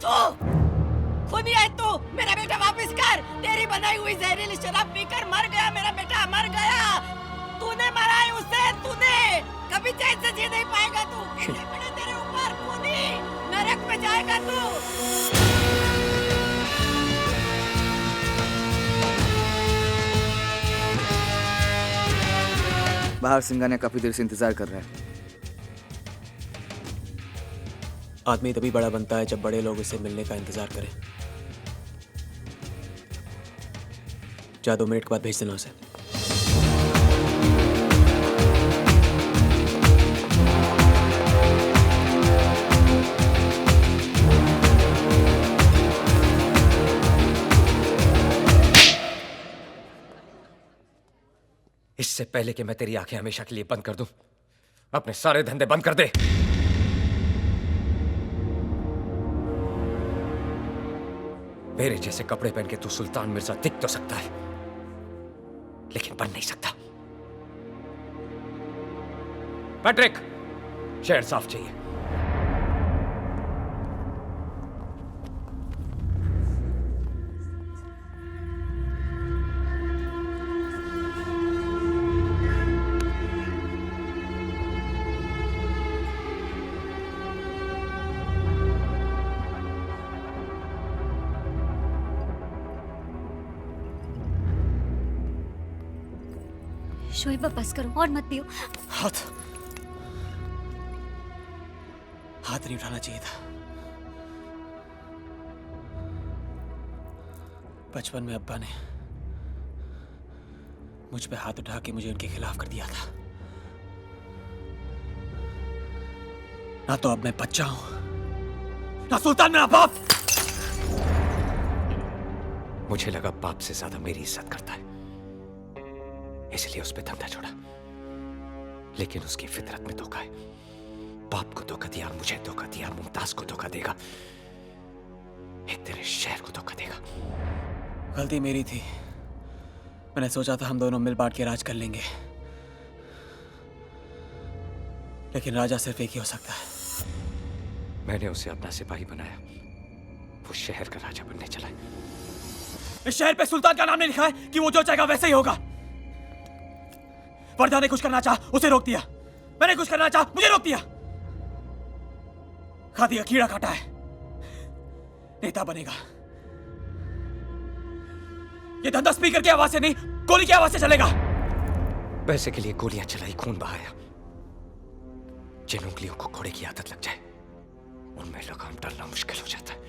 तू खुदी है तू। मेरा बेटा वापस कर। तेरी बनाई हुई जहरीली शराब पीकर मर गया मेरा बेटा, मर गया। तूने मारा है उसे, तूने। कभी चैन से जी नहीं पाएगा तू। कीड़े पड़े तेरे ऊपर, खुदी नरक में जाएगा तू। बाहर सिंघानिया काफी देर से इंतजार कर रहा है। आदमी तभी बड़ा बनता है जब बड़े लोग उससे मिलने का इंतजार करें। जा 2 मिनट के बाद भेज देना उसे। इससे पहले कि मैं तेरी आंखें हमेशा के लिए बंद कर दूं, अपने सारे धंधे बंद कर दे। मेरे जैसे कपड़े पहन के तू सुल्तान मिर्जा दिख तो सकता है, लेकिन बन नहीं सकता। पैट्रिक, शहर साफ चाहिए। शोएब बस करो और मत पियो। हाथ नहीं उठाना चाहिए था। बचपन में अब्बा ने मुझ पे हाथ उठा के मुझे उनके खिलाफ कर दिया था। ना तो अब मैं बच्चा हूं, ना सुल्तान मेरा बाप। मुझे लगा बाप से ज्यादा मेरी इज्जत करता है, इसलिए उस पे धंधा छोड़ा। लेकिन उसकी फितरत में धोखा है। बाप को धोखा दिया, मुझे धोखा दिया, मुमताज को धोखा देगा, एक तेरे शहर को धोखा देगा। गलती मेरी थी। मैंने सोचा था हम दोनों मिल बांट के राज कर लेंगे, लेकिन राजा सिर्फ एक ही हो सकता है। मैंने उसे अपना सिपाही बनाया, वो शहर का राजा बनने चला है। इस शहर पे सुल्तान का नाम नहीं लिखा है कि वो जो चाहेगा वैसे ही होगा। वर्दा ने कुछ करना चाहा, उसे रोक दिया। मैंने कुछ करना चाहा, मुझे रोक दिया। खादी का कीड़ा काटा है, नेता बनेगा। ये धंधा स्पीकर की आवाज से नहीं, गोली की आवाज से चलेगा। पैसे के लिए गोलियां चलाई, खून बहाया। जिन उंगलियों को घोड़े की आदत लग जाए, उनमें लगाम डालना मुश्किल हो जाता है।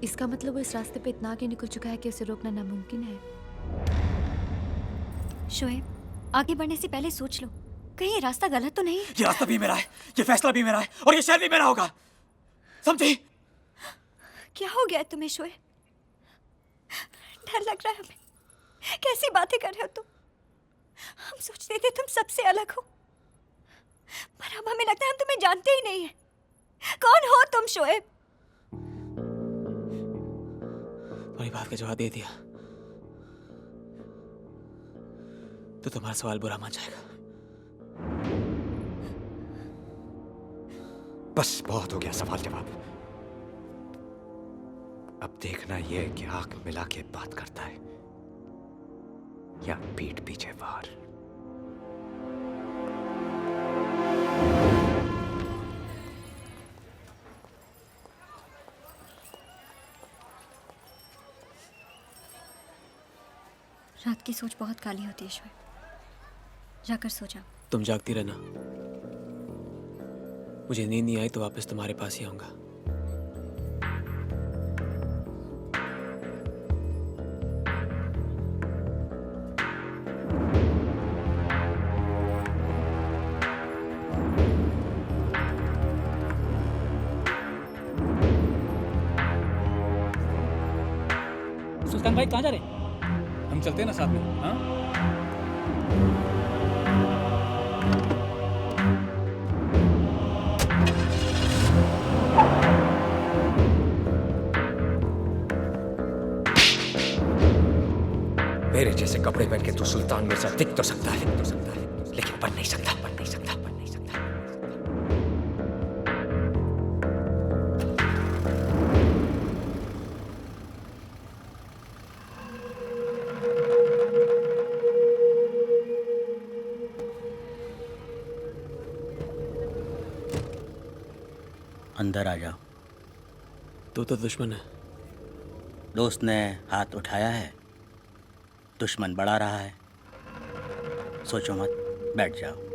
इसका मतलब वो इस रास्ते पे इतना आगे निकल चुका है कि उसे रोकना नामुमकिन है। शोएब, आगे बढ़ने से पहले सोच लो, कहीं ये रास्ता गलत तो नहीं। ये रास्ता भी मेरा है, ये फैसला भी मेरा है, और ये शहर भी मेरा होगा। समझी? क्या हो गया है तुम्हें शोएब? डर लग रहा है हमें। कैसी बातें कर रहे हो तुम? हम सोचते थे तुम सबसे अलग हो, पर अब हमें लगता है हम तुम्हें जानते ही नहीं है। कौन हो तुम शोएब? तुम्हारी बात का जवाब दे दिया तो तुम्हारा सवाल बुरा मान जाएगा। बस बहुत हो गया सवाल जवाब। अब देखना यह है कि आंख मिला के बात करता है या पीठ पीछे वार। रात की सोच बहुत काली होती है शोएब, जाकर सो जाओ। तुम जागती रहना, मुझे नींद नहीं आई तो वापस तुम्हारे पास ही आऊंगा। सुल्तान भाई कहाँ जा रहे हैं? हम चलते हैं ना साथ में। हाँ, मेरे जैसे कपड़े पहन के तू सुल्तान मिर्जा दिख तो सकता है, लेकिन बन नहीं सकता, बन नहीं सकता, बन नहीं सकता। अंदर आ जाओ। तू तो दुश्मन है। दोस्त ने हाथ उठाया है, दुश्मन बढ़ा रहा है। सोचो मत, बैठ जाओ।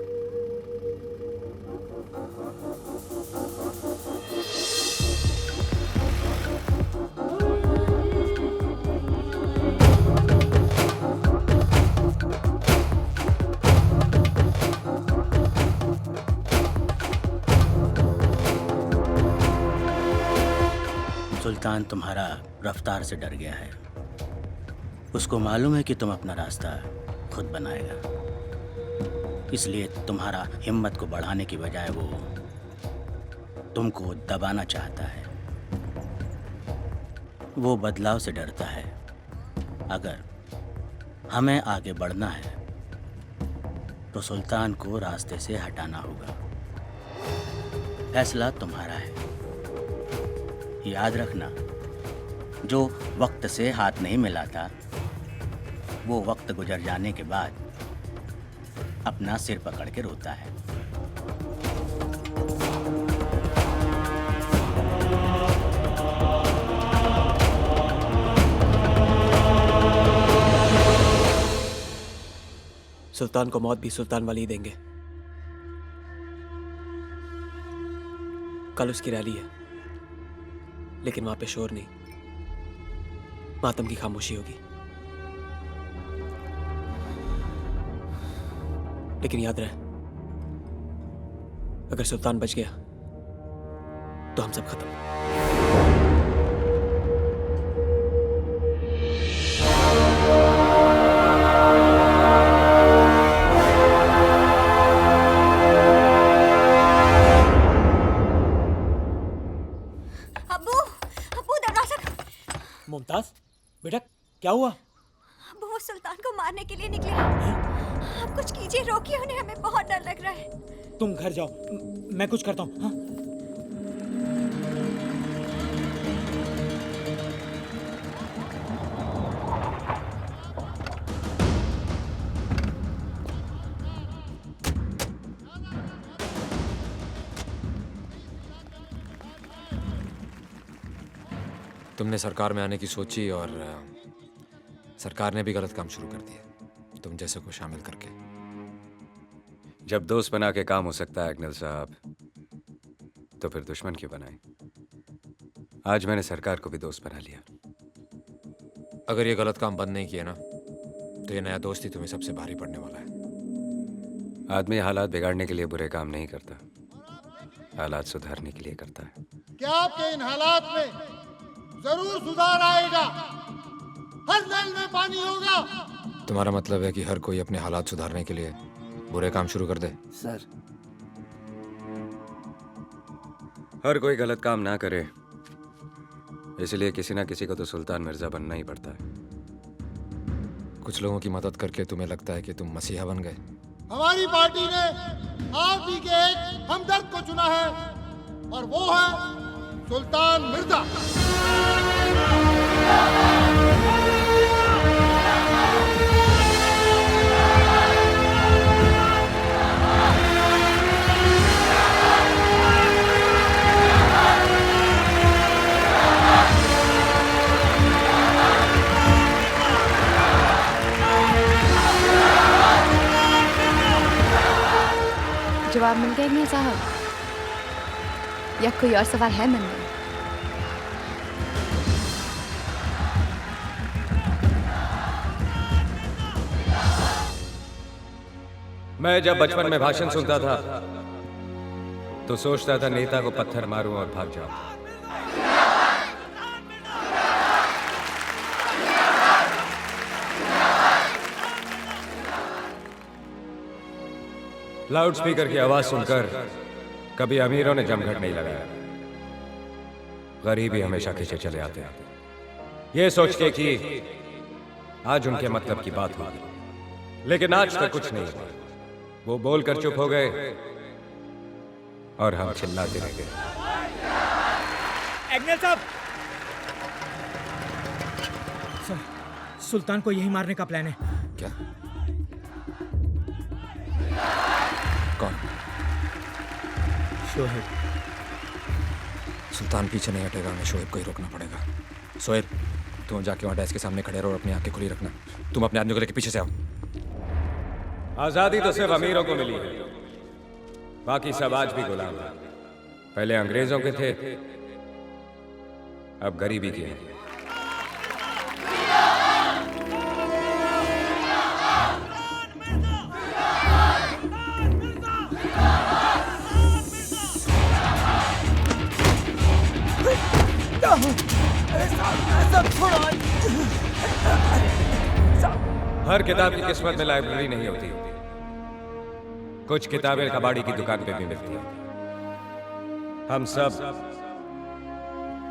सुल्तान तुम्हारा रफ्तार से डर गया है। उसको मालूम है कि तुम अपना रास्ता खुद बनाएगा, इसलिए तुम्हारा हिम्मत को बढ़ाने की बजाय वो तुमको दबाना चाहता है। वो बदलाव से डरता है। अगर हमें आगे बढ़ना है तो सुल्तान को रास्ते से हटाना होगा। फैसला तुम्हारा है। याद रखना, जो वक्त से हाथ नहीं मिलाता वो वक्त गुजर जाने के बाद अपना सिर पकड़ के रोता है। सुल्तान को मौत भी सुल्तान वाली ही देंगे। कल उसकी रैली है, लेकिन वहां पे शोर नहीं, मातम की खामोशी होगी। लेकिन याद रहे, अगर सुल्तान बच गया तो हम सब खत्म। मुमताज, बेटा क्या हुआ? अब वो सुल्तान को मारने के लिए निकले हैं। आप कुछ कीजिए, रोकिए उन्हें, हमें बहुत डर लग रहा है। तुम घर जाओ, मैं कुछ करता हूँ। हाँ? तुमने सरकार में आने की सोची और सरकार ने भी गलत काम शुरू कर दिया, तुम जैसे को शामिल करके। जब दोस्त बना के काम हो सकता है अग्निल साहब, तो फिर दुश्मन क्यों बनाए? आज मैंने सरकार को भी दोस्त बना लिया। अगर ये गलत काम बंद नहीं किया ना, तो ये नया दोस्त ही तुम्हें सबसे भारी पड़ने वाला है। आदमी हालात बिगाड़ने के लिए बुरे काम नहीं करता, हालात सुधारने के लिए करता है। क्या आपके इन हालात में जरूर सुधार आएगा? हर नल में पानी होगा। तुम्हारा मतलब है कि हर कोई अपने हालात सुधारने के लिए बुरे काम शुरू कर दे? सर, हर कोई गलत काम ना करे, इसलिए किसी ना किसी को तो सुल्तान मिर्जा बनना ही पड़ता है। कुछ लोगों की मदद करके तुम्हें लगता है कि तुम मसीहा बन गए? हमारी पार्टी ने आप ही के एक हमदर्द को चुना है, और वो है सुल्तान मिर्जा। जवाब मिल गया इग्निल साहब, या कोई और सवाल है मन में? मैं जब बचपन में भाषण सुनता था तो सोचता था नेता को पत्थर मारूं और भाग जाऊं। लाउड स्पीकर की आवाज सुनकर कभी अमीरों ने जमघट नहीं लगाया, गरीब ही हमेशा खींचे चले आते हैं, ये सोच के कि आज उनके मतलब की बात होगी। लेकिन आज तक कुछ नहीं हुआ। वो बोलकर चुप हो गए और हम चिल्लाते रह गए। एग्नेल साहब, सर, सुल्तान को यही मारने का प्लान है। क्या? कौन? शोहेब। सुल्तान पीछे नहीं हटेगा, हमें शोएब को ही रोकना पड़ेगा। शोएब, तुम जाके वहां डेस्क के सामने खड़े रहो और अपनी आंखें खुली रखना। तुम अपने आदमी को लेकर पीछे से आओ। आजादी तो सिर्फ अमीरों को मिली है, बाकी सब आज भी गुलाम हैं। पहले अंग्रेजों के थे, अब गरीबी के हैं। हर किताब की किस्मत में लाइब्रेरी नहीं होती, कुछ किताबें कबाड़ी की दुकान पे भी मिलती हैं। हम सब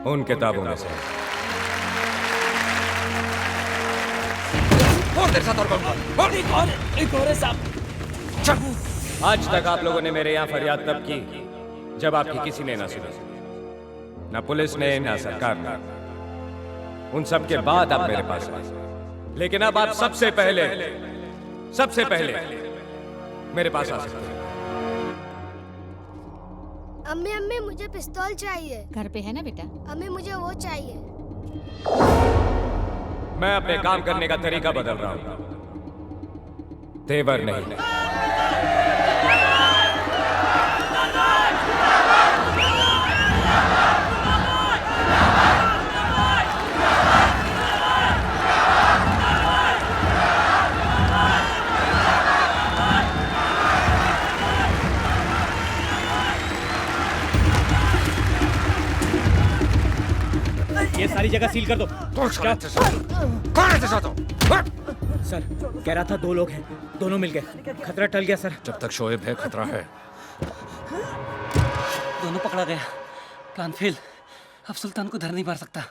उन किताबों में से हैं। एक और है साहब। आज तक आप लोगों ने मेरे यहाँ फरियाद तब की जब आपकी किसी ने ना सुनी, ना पुलिस ने, ना सरकार ने। उन सब के बाद आप मेरे पास आए, लेकिन अब आप सबसे पहले मेरे पास आ सकते हैं। अम्मी अम्मी मुझे पिस्तौल चाहिए। घर पे है ना बेटा? अम्मी मुझे वो चाहिए। मैं अपने काम करने का तरीका बदल रहा हूं, तेवर नहीं। ये सारी जगह सील कर दो। क्या? सर कह रहा था 2 लोग हैं, दोनों मिल गए। खतरा टल गया सर। जब तक शोएब है खतरा है। दोनों पकड़ा गया, प्लान फेल। अब सुल्तान को धर नहीं पा सकता।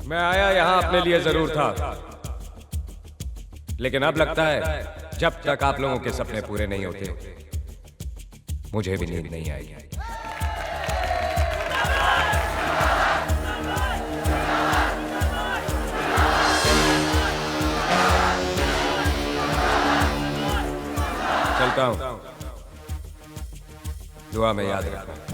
मैं आया यहां अपने लिए जरूर था, लेकिन अब लगता है जब तक आप लोगों के सपने पूरे नहीं होते, मुझे भी नींद नहीं आएगी। चलता हूं, दुआ में याद रखना।